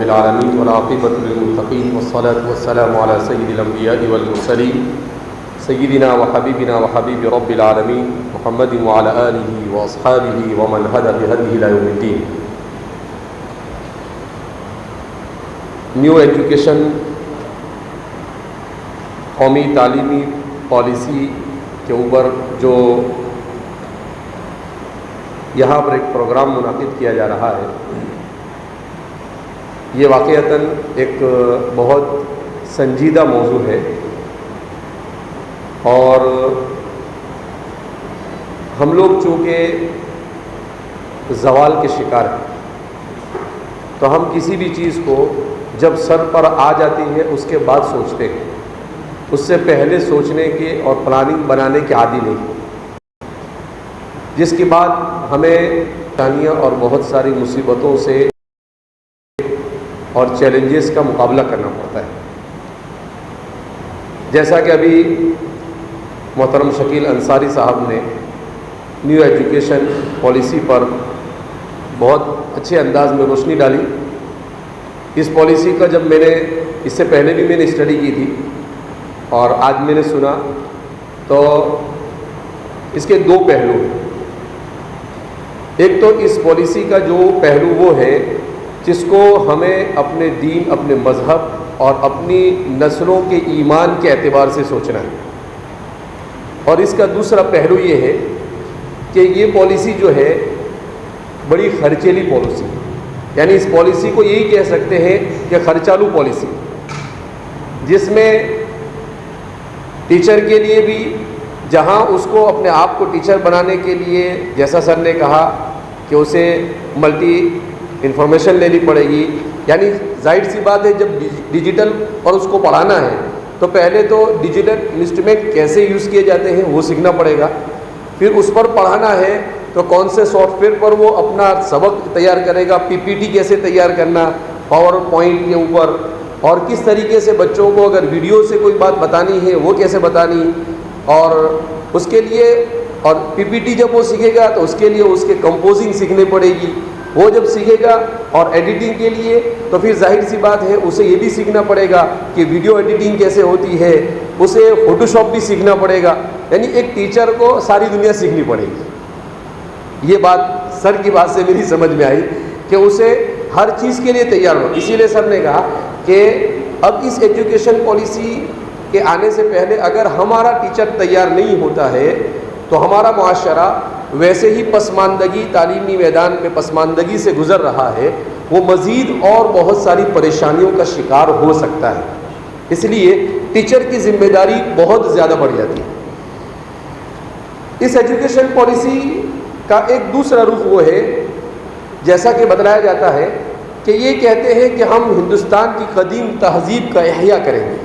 العالمين والعاقبة للمتقين والصلاة والسلام على سيد الأنبياء والمرسلين سيدنا وحبيبنا وحبيب رب العالمين محمد وعلى آله وأصحابه ومن هدى بهديه إلى يوم الدين. نیو ایجوکیشن قومی تعلیمی پالیسی کے اوپر جو یہاں پر ایک پروگرام منعقد کیا جا رہا ہے، یہ واقعتاً ایک بہت سنجیدہ موضوع ہے اور ہم لوگ چونکہ زوال کے شکار ہیں تو ہم کسی بھی چیز کو جب سر پر آ جاتی ہے اس کے بعد سوچتے ہیں، اس سے پہلے سوچنے کے اور پلاننگ بنانے کے عادی نہیں، جس کے بعد ہمیں پریشانیاں اور بہت ساری مصیبتوں سے اور چیلنجز کا مقابلہ کرنا پڑتا ہے. جیسا کہ ابھی محترم شکیل انصاری صاحب نے نیو ایجوکیشن پالیسی پر بہت اچھے انداز میں روشنی ڈالی. اس پالیسی کا جب میں نے اس سے پہلے بھی میں نے اسٹڈی کی تھی اور آج میں نے سنا تو اس کے دو پہلو ہیں. ایک تو اس پالیسی کا جو پہلو وہ ہے جس کو ہمیں اپنے دین، اپنے مذہب اور اپنی نسلوں کے ایمان کے اعتبار سے سوچنا ہے، اور اس کا دوسرا پہلو یہ ہے کہ یہ پالیسی جو ہے بڑی خرچیلی پالیسی، یعنی اس پالیسی کو یہی کہہ سکتے ہیں کہ خرچالو پالیسی، جس میں ٹیچر کے لیے بھی جہاں اس کو اپنے آپ کو ٹیچر بنانے کے لیے جیسا سر نے کہا کہ اسے ملٹی انفارمیشن لینی پڑے گی، یعنی ظاہر سی بات ہے جب ڈیجیٹل اور اس کو پڑھانا ہے تو پہلے تو ڈیجیٹل انسٹرومنٹ کیسے یوز کیے جاتے ہیں وہ سیکھنا پڑے گا، پھر اس پر پڑھانا ہے تو کون سے سافٹ ویئر پر وہ اپنا سبق تیار کرے گا، پی پی ٹی کیسے تیار کرنا پاور پوائنٹ کے اوپر، اور کس طریقے سے بچوں کو اگر ویڈیو سے کوئی بات بتانی ہے وہ کیسے بتانی، اور اس کے لیے اور پی پی ٹی جب وہ سیکھے گا تو اس کے لیے اس کے کمپوزنگ سیکھنی پڑے گی، وہ جب سیکھے گا اور ایڈیٹنگ کے لیے تو پھر ظاہر سی بات ہے اسے یہ بھی سیکھنا پڑے گا کہ ویڈیو ایڈیٹنگ کیسے ہوتی ہے، اسے فوٹو شاپ بھی سیکھنا پڑے گا. یعنی ایک ٹیچر کو ساری دنیا سیکھنی پڑے گی. یہ بات سر کی بات سے میری سمجھ میں آئی کہ اسے ہر چیز کے لیے تیار ہو. اسی لیے سر نے کہا کہ اب اس ایجوکیشن پالیسی کے آنے سے پہلے اگر ہمارا ٹیچر تیار نہیں ہوتا ہے تو ہمارا معاشرہ ویسے ہی پسماندگی، تعلیمی میدان میں پسماندگی سے گزر رہا ہے، وہ مزید اور بہت ساری پریشانیوں کا شکار ہو سکتا ہے. اس لیے ٹیچر کی ذمہ داری بہت زیادہ بڑھ جاتی ہے. اس ایجوکیشن پالیسی کا ایک دوسرا رخ وہ ہے جیسا کہ بتلایا جاتا ہے کہ یہ کہتے ہیں کہ ہم ہندوستان کی قدیم تہذیب کا احیاء کریں گے.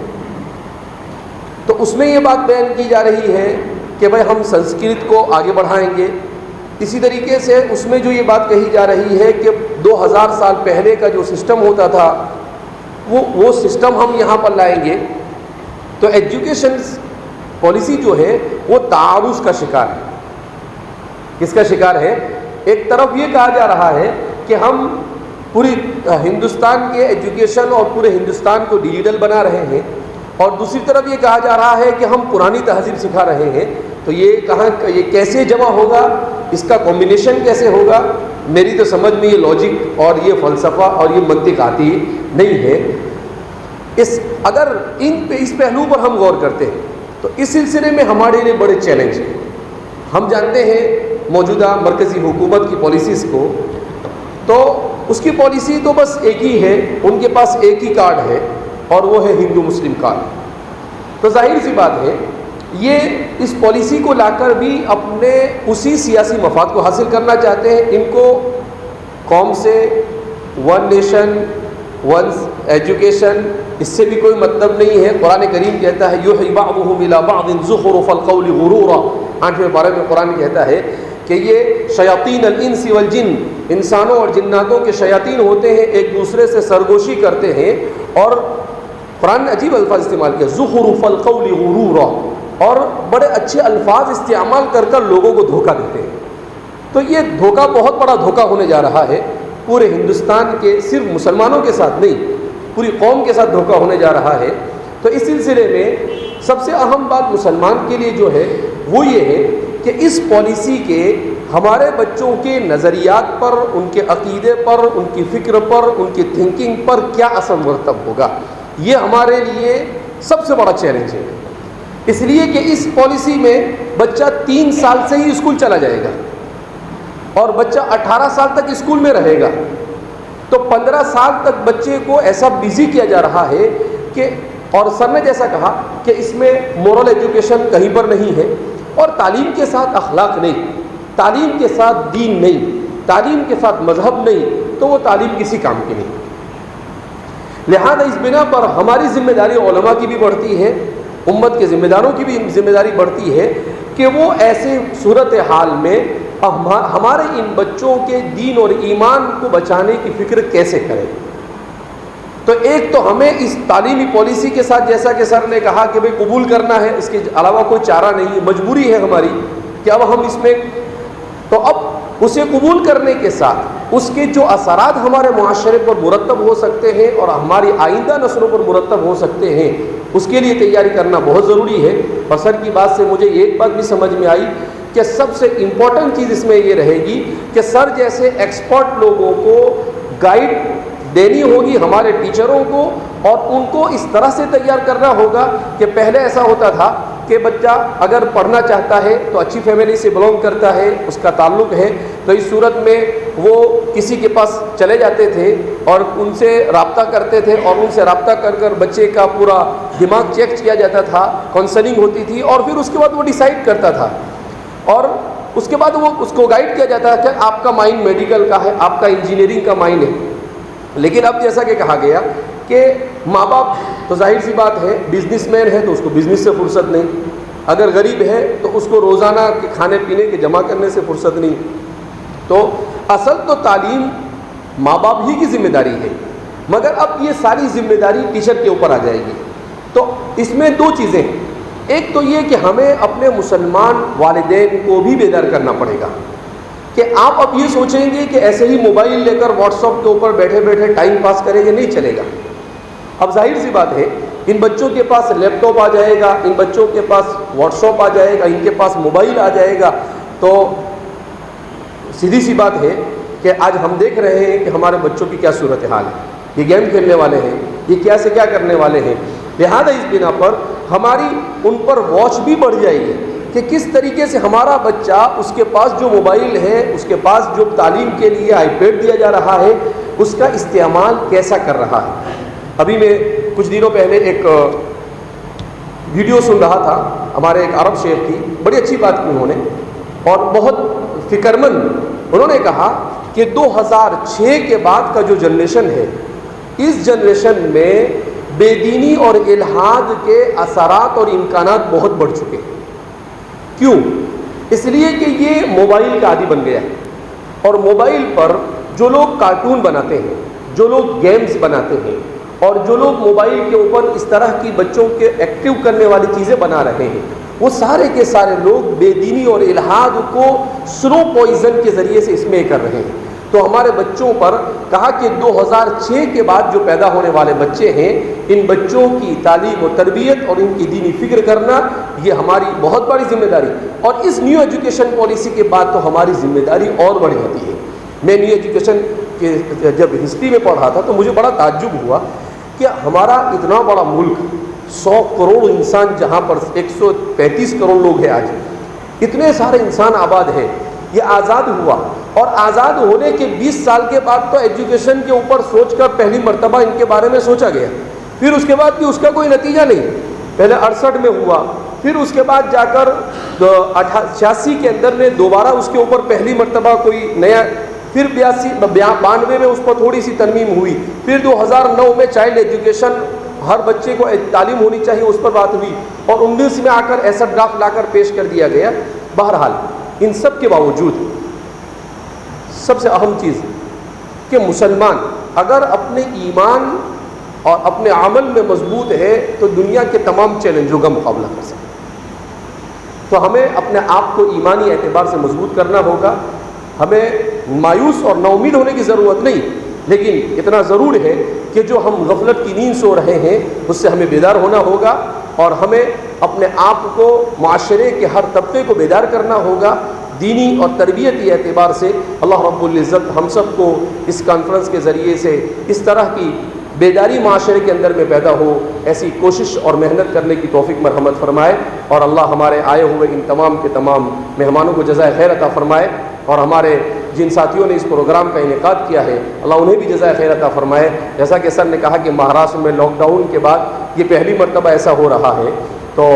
تو اس میں یہ بات بیان کی جا رہی ہے کہ بھائی ہم سنسکرت کو آگے بڑھائیں گے. اسی طریقے سے اس میں جو یہ بات کہی جا رہی ہے کہ 2000 سال پہلے کا جو سسٹم ہوتا تھا وہ سسٹم ہم یہاں پر لائیں گے. تو ایجوکیشن پالیسی جو ہے وہ تعارض کا شکار ہے. کس کا شکار ہے؟ ایک طرف یہ کہا جا رہا ہے کہ ہم پوری ہندوستان کے ایجوکیشن اور پورے ہندوستان کو ڈیجیٹل بنا رہے ہیں، اور دوسری طرف یہ کہا جا رہا ہے کہ ہم پرانی تہذیب سکھا رہے ہیں. تو یہ کیسے جمع ہوگا، اس کا کمبینیشن کیسے ہوگا؟ میری تو سمجھ میں یہ لاجک اور یہ فلسفہ اور یہ منطق آتی نہیں ہے. اگر اس پہلو پر ہم غور کرتے ہیں تو اس سلسلے میں ہمارے لیے بڑے چیلنج ہیں. ہم جانتے ہیں موجودہ مرکزی حکومت کی پالیسیز کو، تو اس کی پالیسی تو بس ایک ہی ہے، ان کے پاس ایک ہی کارڈ ہے اور وہ ہے ہندو مسلم کارڈ. تو ظاہر سی بات ہے یہ اس پالیسی کو لا کر بھی اپنے اسی سیاسی مفاد کو حاصل کرنا چاہتے ہیں. ان کو قوم سے، ون نیشن ون ایجوکیشن، اس سے بھی کوئی مطلب نہیں ہے. قرآن کریم کہتا ہے یوحی بعضهم الی بعض زخرف القول غرورا، 8ویں پارے میں قرآن کہتا ہے کہ یہ شیاطین الانس والجن، انسانوں اور جناتوں کے شیاطین ہوتے ہیں، ایک دوسرے سے سرگوشی کرتے ہیں، اور قرآن نے عجیب الفاظ استعمال کیا، زخرف القول غرورا، اور بڑے اچھے الفاظ استعمال کر کر لوگوں کو دھوکہ دیتے ہیں. تو یہ دھوکہ بہت بڑا دھوکہ ہونے جا رہا ہے. پورے ہندوستان کے صرف مسلمانوں کے ساتھ نہیں پوری قوم کے ساتھ دھوکہ ہونے جا رہا ہے۔ تو اس سلسلے میں سب سے اہم بات مسلمان کے لیے جو ہے وہ یہ ہے کہ اس پالیسی کے ہمارے بچوں کے نظریات پر، ان کے عقیدے پر، ان کی فکر پر، ان کی تھنکنگ پر کیا اثر مرتب ہوگا۔ یہ ہمارے لیے سب سے بڑا چیلنج ہے، اس لیے کہ اس پالیسی میں بچہ 3 سال سے ہی اسکول چلا جائے گا اور بچہ 18 سال تک اسکول میں رہے گا، تو 15 سال تک بچے کو ایسا بزی کیا جا رہا ہے کہ، اور سر نے جیسا کہا کہ اس میں مورل ایجوکیشن کہیں پر نہیں ہے، اور تعلیم کے ساتھ اخلاق نہیں، تعلیم کے ساتھ دین نہیں، تعلیم کے ساتھ مذہب نہیں، تو وہ تعلیم کسی کام کی نہیں۔ لہذا اس بنا پر ہماری ذمہ داری علماء کی بھی بڑھتی ہے، امت کے ذمہ داروں کی بھی ذمہ داری بڑھتی ہے کہ وہ ایسے صورتحال میں ہمارے ان بچوں کے دین اور ایمان کو بچانے کی فکر کیسے کریں۔ تو ایک تو ہمیں اس تعلیمی پالیسی کے ساتھ، جیسا کہ سر نے کہا کہ بھئی قبول کرنا ہے، اس کے علاوہ کوئی چارہ نہیں، مجبوری ہے ہماری کہ اب ہم اس میں، تو اب اسے قبول کرنے کے ساتھ اس کے جو اثرات ہمارے معاشرے پر مرتب ہو سکتے ہیں اور ہماری آئندہ نسلوں پر مرتب ہو سکتے ہیں، اس کے لیے تیاری کرنا بہت ضروری ہے۔ اور سر کی بات سے مجھے ایک بات بھی سمجھ میں آئی کہ سب سے امپورٹنٹ چیز اس میں یہ رہے گی کہ سر جیسے ایکسپرٹ لوگوں کو گائیڈ دینی ہوگی ہمارے ٹیچروں کو، اور ان کو اس طرح سے تیار کرنا ہوگا کہ پہلے ایسا ہوتا تھا کہ بچہ اگر پڑھنا چاہتا ہے تو اچھی فیملی سے بلونگ کرتا ہے، اس کا تعلق ہے، تو اس صورت میں وہ کسی کے پاس چلے جاتے تھے اور ان سے رابطہ کرتے تھے، اور ان سے رابطہ کر بچے کا پورا دماغ چیک کیا جاتا تھا، کاؤنسلنگ ہوتی تھی، اور پھر اس کے بعد وہ ڈیسائیڈ کرتا تھا، اور اس کے بعد وہ اس کو گائیڈ کیا جاتا ہے کہ آپ کا مائنڈ میڈیکل کا ہے، آپ کا انجینئرنگ کا مائنڈ ہے۔ لیکن اب جیسا کہ کہا گیا کہ ماں باپ تو ظاہر سی بات ہے بزنس مین ہے تو اس کو بزنس سے فرصت نہیں، اگر غریب ہے تو اس کو روزانہ کے کھانے پینے کے جمع کرنے سے فرصت نہیں، تو اصل تو تعلیم ماں باپ ہی کی ذمہ داری ہے، مگر اب یہ ساری ذمہ داری ٹیچر کے اوپر آ جائے گی۔ تو اس میں 2 چیزیں ہیں، ایک تو یہ کہ ہمیں اپنے مسلمان والدین کو بھی بیدار کرنا پڑے گا کہ آپ اب یہ سوچیں گے کہ ایسے ہی موبائل لے کر واٹس ایپ کے اوپر بیٹھے بیٹھے ٹائم پاس کریں گے، نہیں چلے گا۔ اب ظاہر سی بات ہے ان بچوں کے پاس لیپ ٹاپ آ جائے گا، ان بچوں کے پاس واٹس ایپ آ جائے گا، ان کے پاس موبائل آ جائے گا، تو سیدھی سی بات ہے کہ آج ہم دیکھ رہے ہیں کہ ہمارے بچوں کی کیا صورتحال ہے، یہ گیم کھیلنے والے ہیں، یہ کیا سے کیا کرنے والے ہیں۔ لہذا اس بنا پر ہماری ان پر واچ بھی بڑھ جائے گی کہ کس طریقے سے ہمارا بچہ، اس کے پاس جو موبائل ہے، اس کے پاس جو تعلیم کے لیے آئی پیڈ دیا جا رہا ہے، اس کا استعمال کیسا کر رہا ہے۔ ابھی میں کچھ دنوں پہلے ایک ویڈیو سن رہا تھا، ہمارے ایک عرب شیخ کی بڑی اچھی بات کی انہوں نے، اور بہت فکر مند، انہوں نے کہا کہ 2006 کے بعد کا جو جنریشن ہے، اس جنریشن میں بے دینی اور الحاد کے اثرات اور امکانات بہت بڑھ چکے ہیں۔ کیوں؟ اس لیے کہ یہ موبائل کا عادی بن گیا ہے، اور موبائل پر جو لوگ کارٹون بناتے ہیں، جو لوگ گیمز بناتے ہیں، اور جو لوگ موبائل کے اوپر اس طرح کی بچوں کے ایکٹیو کرنے والی چیزیں بنا رہے ہیں، وہ سارے کے سارے لوگ بے دینی اور الحاد کو سلو پوائزن کے ذریعے سے اس میں کر رہے ہیں۔ تو ہمارے بچوں پر کہا کہ 2006 کے بعد جو پیدا ہونے والے بچے ہیں، ان بچوں کی تعلیم و تربیت اور ان کی دینی فکر کرنا یہ ہماری بہت بڑی ذمہ داری، اور اس نیو ایجوکیشن پالیسی کے بعد تو ہماری ذمہ داری اور بڑھ جاتی ہے۔ میں نیو ایجوکیشن کے جب ہسٹری میں پڑھ رہا تھا تو مجھے بڑا تعجب ہوا کہ ہمارا اتنا بڑا ملک، 100 کروڑ انسان، جہاں پر 135 کروڑ لوگ ہیں، آج اتنے سارے انسان آباد ہیں، یہ آزاد ہوا، اور آزاد ہونے کے 20 سال کے بعد تو ایجوکیشن کے اوپر سوچ کر پہلی مرتبہ ان کے بارے میں سوچا گیا، پھر اس کے بعد بھی اس کا کوئی نتیجہ نہیں۔ پہلے 68 میں ہوا، پھر اس کے بعد جا کر 86 کے اندر نے دوبارہ اس کے اوپر پہلی مرتبہ کوئی نیا، پھر 92 میں اس پر تھوڑی سی ترمیم ہوئی، پھر 2009 میں چائلڈ ایجوکیشن، ہر بچے کو تعلیم ہونی چاہیے، اس پر بات ہوئی، اور 19 میں آ کر ایسا ڈرافٹ لا کر پیش کر دیا گیا۔ بہرحال ان سب کے باوجود سب سے اہم چیز کہ مسلمان اگر اپنے ایمان اور اپنے عمل میں مضبوط ہے تو دنیا کے تمام چیلنجوں کا مقابلہ کر سکتے۔ تو ہمیں اپنے آپ کو ایمانی اعتبار سے مضبوط کرنا ہوگا، ہمیں مایوس اور نا امید ہونے کی ضرورت نہیں، لیکن اتنا ضرور ہے کہ جو ہم غفلت کی نیند سو رہے ہیں اس سے ہمیں بیدار ہونا ہوگا، اور ہمیں اپنے آپ کو معاشرے کے ہر طبقے کو بیدار کرنا ہوگا دینی اور تربیتی اعتبار سے۔ اللہ رب العزت ہم سب کو اس کانفرنس کے ذریعے سے اس طرح کی بیداری معاشرے کے اندر میں پیدا ہو، ایسی کوشش اور محنت کرنے کی توفیق مرحمت فرمائے، اور اللہ ہمارے آئے ہوئے ان تمام کے تمام مہمانوں کو جزائے خیر عطا فرمائے، اور ہمارے جن ساتھیوں نے اس پروگرام کا انعقاد کیا ہے اللہ انہیں بھی جزائے خیر عطا فرمائے۔ جیسا کہ سر نے کہا کہ مہاراشٹر میں لاک ڈاؤن کے بعد یہ پہلی مرتبہ ایسا ہو رہا ہے، تو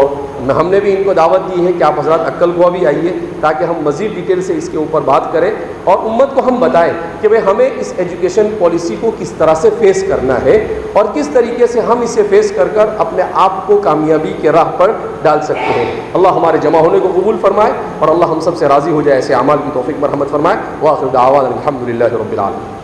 ہم نے بھی ان کو دعوت دی ہے کہ آپ حضرات عقل گوا بھی آئیے تاکہ ہم مزید ڈیٹیل سے اس کے اوپر بات کریں اور امت کو ہم بتائیں کہ بھئی ہمیں اس ایجوکیشن پالیسی کو کس طرح سے فیس کرنا ہے اور کس طریقے سے ہم اسے فیس کر کر اپنے آپ کو کامیابی کے راہ پر ڈال سکتے ہیں۔ اللہ ہمارے جمع ہونے کو قبول فرمائے اور اللہ ہم سب سے راضی ہو جائے، ایسے اعمال کی توفیق مرحمت فرمائے۔ وآخر دعوانا الحمدللہ رب العالمین۔